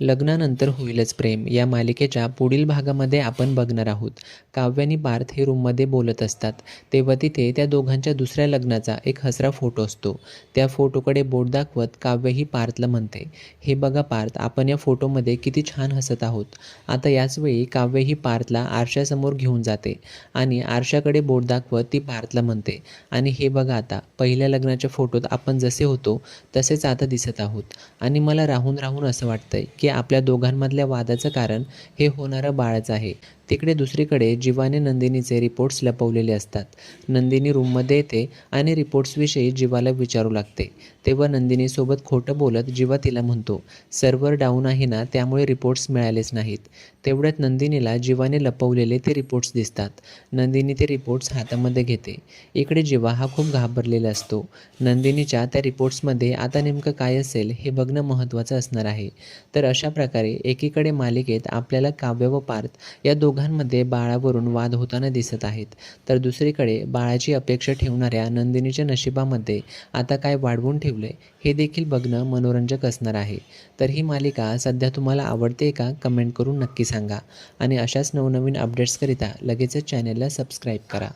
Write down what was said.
लग्नानंतर होईलच प्रेम या मालिकेच्या पुढील भागामध्ये आपण बघणार आहोत. काव्य आणि पार्थ हे रूममध्ये बोलत असतात. तेव्हा तिथे त्या दोघांच्या दुसऱ्या लग्नाचा एक हसरा फोटो असतो. त्या फोटोकडे बोट दाखवत काव्य ही पार्थला म्हणते, हे बघा पार्थ, आपण या फोटोमध्ये किती छान हसत आहोत. आता याचवेळी काव्य ही पार्थला आरशासमोर घेऊन जाते आणि आरशाकडे बोट दाखवत ती पार्थला म्हणते, आणि हे बघा, आता पहिल्या लग्नाच्या फोटोत आपण जसे होतो तसेच आता दिसत आहोत. आणि मला राहून राहून असं वाटतंय की आपल्या दोघांमधल्या वादाचं कारण हे होणारं बाळच आहे. तिकडे दुसरीकडे जीवाने नंदिनीचे रिपोर्ट्स लपवलेले असतात. नंदिनी रूममध्ये येते आणि रिपोर्ट्सविषयी जीवाला विचारू लागते. तेव्हा नंदिनीसोबत खोटं बोलत जीवा तिला म्हणतो, सर्व्हर डाऊन आहे ना, त्यामुळे रिपोर्ट्स मिळालेच नाहीत. तेवढ्यात नंदिनीला जीवाने लपवलेले ते रिपोर्ट्स दिसतात. नंदिनी ते रिपोर्ट्स हातामध्ये घेते. इकडे जीवा हा खूप घाबरलेला असतो. नंदिनीच्या त्या रिपोर्ट्समध्ये आता नेमकं काय असेल हे बघणं महत्त्वाचं असणार आहे. तर अशा प्रकारे एकीकडे मालिकेत आपल्याला काव्य व पार्थ या दोघांमध्ये बाळावरून वाद होताना दिसत आहेत, तर दुसरीकडे बाळाची अपेक्षा ठेवणाऱ्या नंदिनीच्या नशिबामध्ये आता काय वाढवून ठेवले हे देखील बघणं मनोरंजक असणार आहे. तर ही मालिका सध्या तुम्हाला आवडते का, कमेंट करून नक्की सांगा. आणि अशाच नवनवीन अपडेट्सकरिता लगेचच चॅनलला सबस्क्राईब करा.